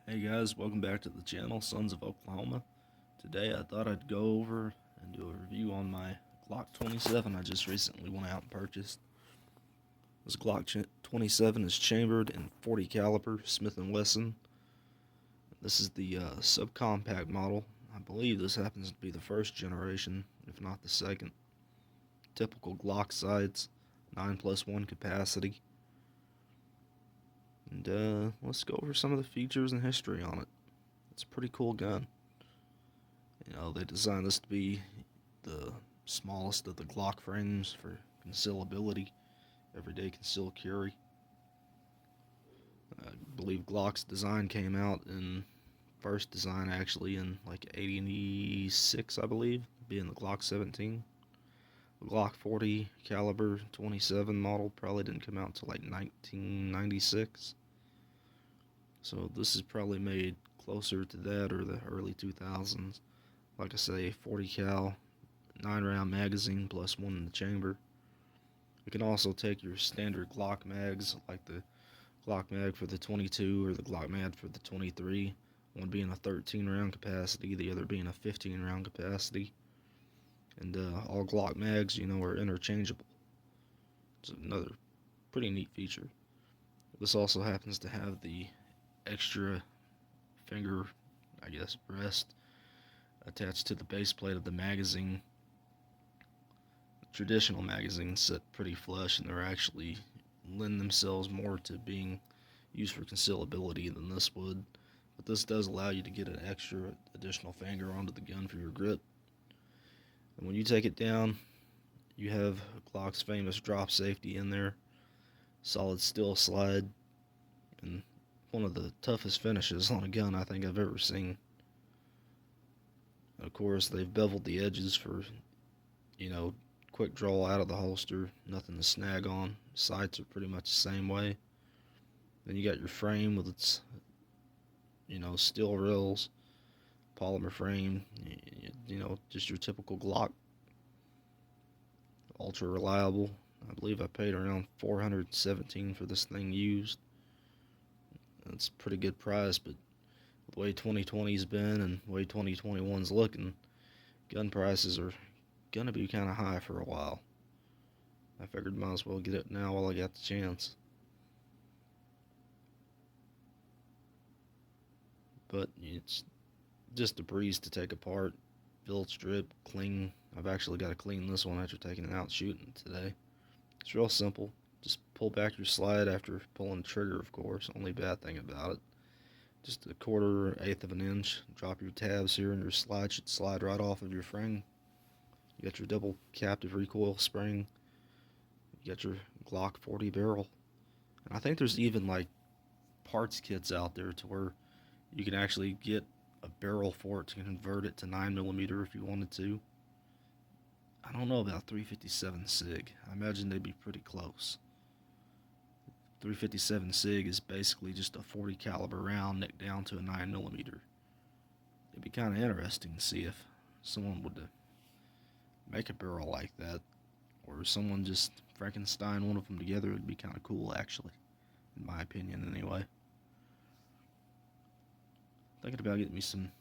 Hey guys, welcome back to the channel, Sons of Oklahoma. Today I thought I'd go over and do a review on my Glock 27 I just recently went out and purchased. This Glock 27 is chambered in 40 caliber Smith & Wesson. This is the subcompact model. I believe this happens to be the first generation, if not the second. Typical Glock sights, 9+1 capacity. And let's go over some of the features and history on it. It's a pretty cool gun. You know, they designed this to be the smallest of the Glock frames for concealability, everyday concealed carry. I believe Glock's design came out in first design actually in like 86, I believe, being the Glock 17. The Glock 40 caliber 27 model probably didn't come out until like 1996. So this is probably made closer to that or the early 2000s. Like I say, 40 cal, 9-round magazine plus one in the chamber. You can also take your standard Glock mags, like the Glock mag for the 22 or the Glock mag for the 23, one being a 13-round capacity, the other being a 15-round capacity. And all Glock mags, you know, are interchangeable. It's another pretty neat feature. This also happens to have the extra finger, I guess, rest attached to the base plate of the magazine. Traditional magazines sit pretty flush, and they're actually lend themselves more to being used for concealability than this would. But this does allow you to get an extra additional finger onto the gun for your grip. And when you take it down, you have Glock's famous drop safety in there, solid steel slide, and one of the toughest finishes on a gun I think I've ever seen. Of course, they've beveled the edges for, you know, quick draw out of the holster, nothing to snag on. Sights are pretty much the same way. Then you got your frame with its, you know, steel rails, polymer frame, you know, just your typical Glock. Ultra reliable. I believe I paid around $417 for this thing used. That's a pretty good price, but the way 2020's been and the way 2021's looking, gun prices are gonna be kind of high for a while. I figured might as well get it now while I got the chance. But it's just a breeze to take apart, build, strip, clean. I've actually got to clean this one after taking it out shooting today. It's real simple. Just pull back your slide after pulling the trigger, of course. Only bad thing about it, just a quarter or eighth of an inch. Drop your tabs here, and your slide should slide right off of your frame. You got your double captive recoil spring. You got your Glock 40 barrel. And I think there's even like parts kits out there to where you can actually get a barrel for it to convert it to 9mm if you wanted to. I don't know about 357 SIG. I imagine they'd be pretty close. 357 SIG is basically just a 40 caliber round nicked down to a 9mm. It'd be kind of interesting to see if someone would make a barrel like that, or someone just Frankenstein one of them together. It'd be kind of cool, actually, in my opinion, anyway. Thinking about getting me some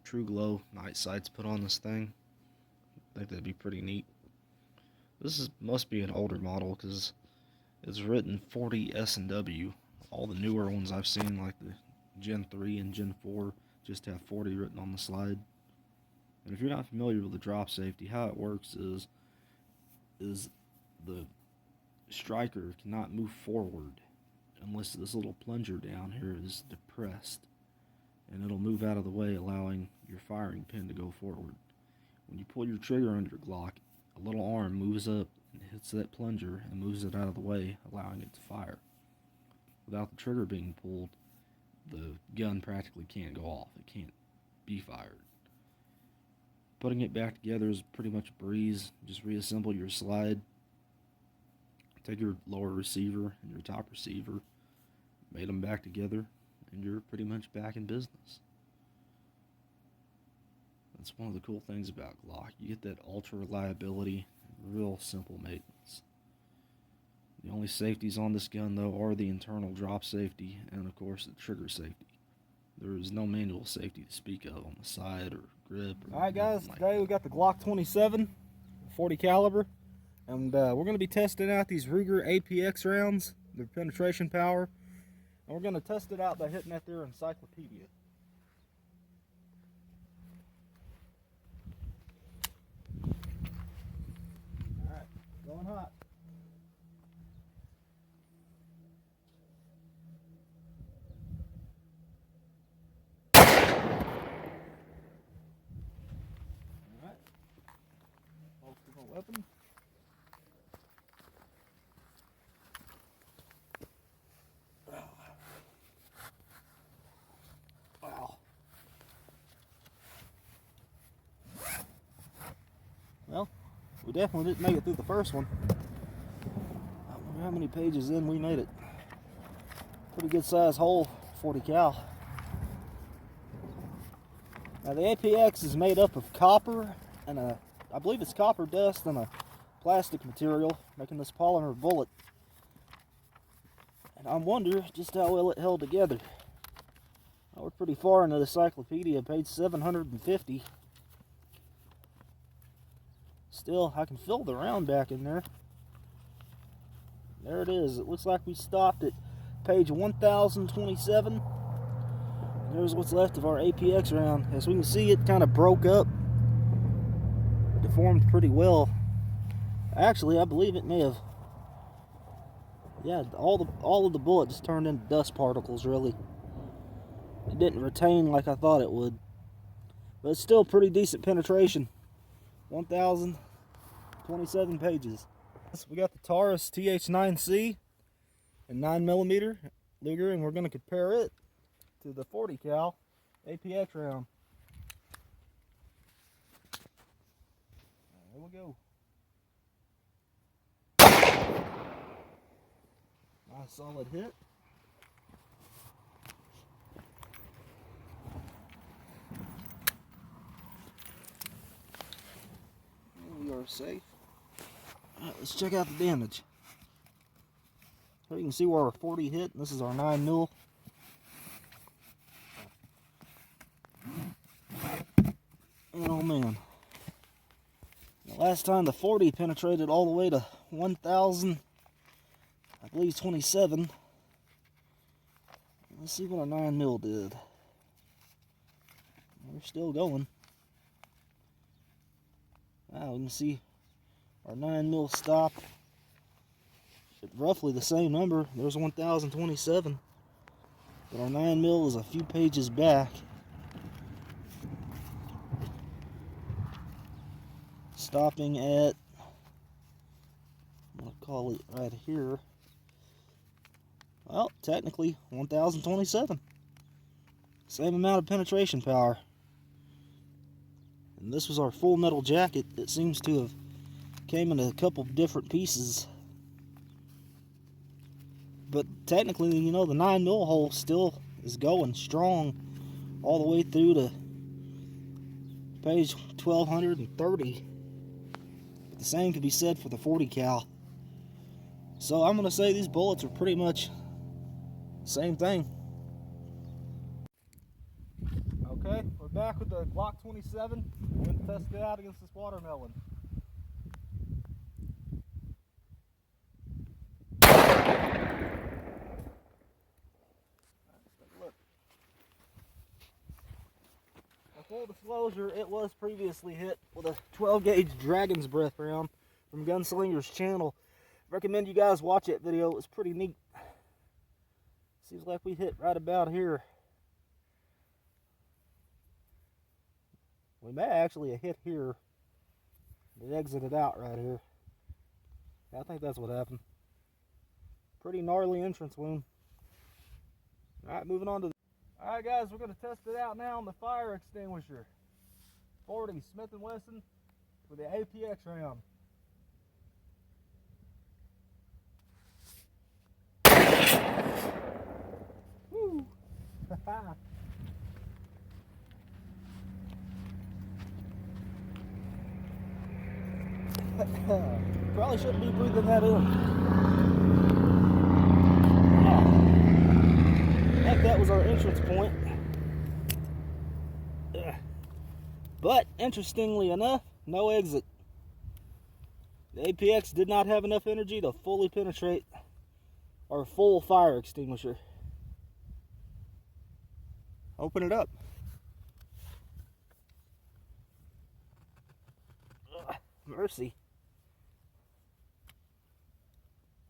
True Glow night sights put on this thing. I think that'd be pretty neat. Must be an older model because it's written 40 S&W. All the newer ones I've seen, like the Gen 3 and Gen 4, just have 40 written on the slide. And if you're not familiar with the drop safety, how it works is the striker cannot move forward unless this little plunger down here is depressed, and it'll move out of the way, allowing your firing pin to go forward. When you pull your trigger on your Glock, a little arm moves up and hits that plunger and moves it out of the way, allowing it to fire. Without the trigger being pulled, the gun practically can't go off. It can't be fired. Putting it back together is pretty much a breeze. Just reassemble your slide, take your lower receiver and your top receiver, mate them back together, and you're pretty much back in business. That's one of the cool things about Glock. You get that ultra reliability, real simple maintenance. The only safeties on this gun, though, are the internal drop safety and, of course, the trigger safety. There's no manual safety to speak of on the side or grip. All right, guys. Today we got the Glock 27, 40 caliber, and we're going to be testing out these Ruger APX rounds, their penetration power, and we're going to test it out by hitting that there encyclopedia. All right, going hot. Weapon. Wow. Well, we definitely didn't make it through the first one. I wonder how many pages in we made it. Pretty good size hole, 40 cal. Now the APX is made up of copper and I believe it's copper dust and a plastic material, making this polymer bullet. And I wonder just how well it held together. Well, we're pretty far into the encyclopedia, page 750. Still, I can feel the round back in there. There it is. It looks like we stopped at page 1027. There's what's left of our APX round. As we can see, it kind of broke up. Deformed pretty well. Actually, I believe it may have. Yeah, all of the bullet just turned into dust particles. Really, it didn't retain like I thought it would, but it's still pretty decent penetration. 1,027 pages. So we got the Taurus TH9C and 9mm Luger, and we're going to compare it to the 40 cal APX round. There we go. Nice solid hit. We are safe. Alright, let's check out the damage. So you can see where our 40 hit, and this is our 9mm. Oh man. Last time the 40 penetrated all the way to 1,000, I believe 27. Let's see what our 9mm did. We're still going. Wow, we can see our 9mm stopped at roughly the same number. There's 1,027. But our 9mm is a few pages back. Stopping at, I'll call it right here. Well, technically 1,027. Same amount of penetration power. And this was our full metal jacket that seems to have came in a couple different pieces. But technically, you know, the 9mm hole still is going strong all the way through to page 1230. The same could be said for the 40 cal. So I'm going to say these bullets are pretty much the same thing. Okay, we're back with the Glock 27. We're going to test it out against this watermelon. Look. Full disclosure, it was previously hit with a 12 gauge Dragon's Breath round from Gunslinger's channel. Recommend you guys watch that video. It was pretty neat. Seems like we hit right about here. We may actually have hit here. It exited out right here. I think that's what happened. Pretty gnarly entrance wound. Alright, moving on to the... Alright guys, we're going to test it out now on the fire extinguisher. 40 Smith & Wesson with the APX round. Woo! Probably shouldn't be breathing that in. Yeah. I think that was our entrance point. But interestingly enough, no exit. The APX did not have enough energy to fully penetrate our full fire extinguisher. Open it up. Mercy.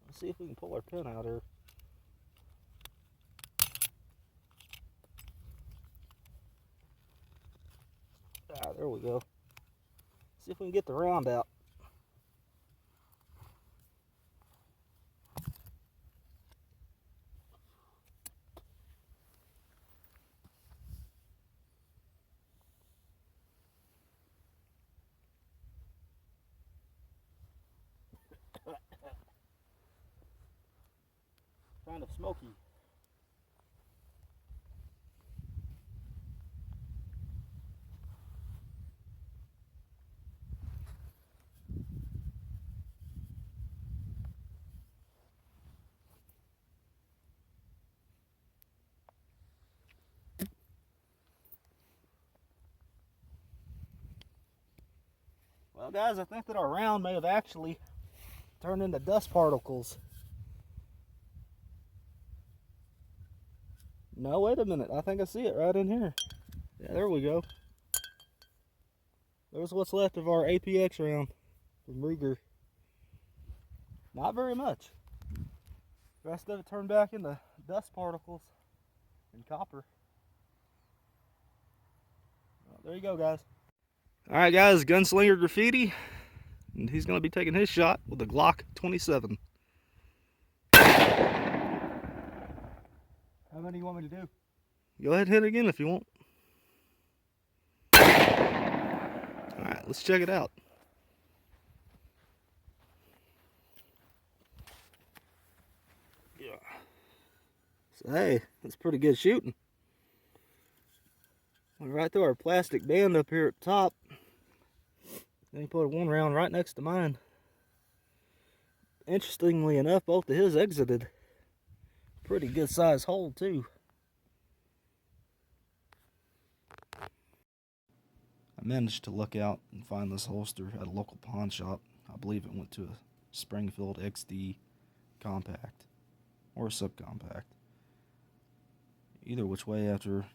Let's see if we can pull our pin out here. Ah, there we go. See if we can get the round out. Kind of smoky. Well, guys, I think that our round may have actually turned into dust particles. No, wait a minute. I think I see it right in here. Yeah, there we go. There's what's left of our APX round from Ruger. Not very much. The rest of it turned back into dust particles and copper. Well, there you go, guys. Alright, guys, Gunslinger Graffiti. And he's going to be taking his shot with a Glock 27. How many do you want me to do? Go ahead and hit it again if you want. Alright, let's check it out. Yeah. So, hey, that's pretty good shooting. Went right through our plastic band up here at the top. Then he put one round right next to mine. Interestingly enough, both of his exited. Pretty good size hole too. I managed to look out and find this holster at a local pawn shop. I believe it went to a Springfield XD compact or a subcompact. Either which way, after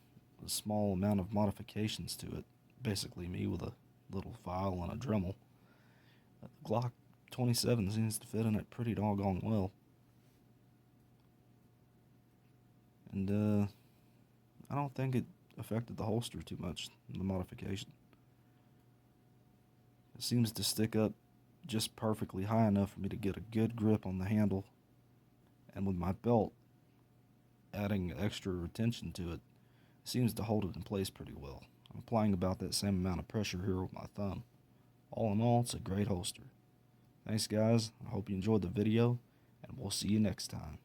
a small amount of modifications to it, basically me with a little file and a Dremel, the Glock 27 seems to fit in it pretty doggone well. And I don't think it affected the holster too much, the modification. It seems to stick up just perfectly high enough for me to get a good grip on the handle, and with my belt adding extra retention to it, it seems to hold it in place pretty well. I'm applying about that same amount of pressure here with my thumb. All in all, it's a great holster. Thanks, guys. I hope you enjoyed the video, and we'll see you next time.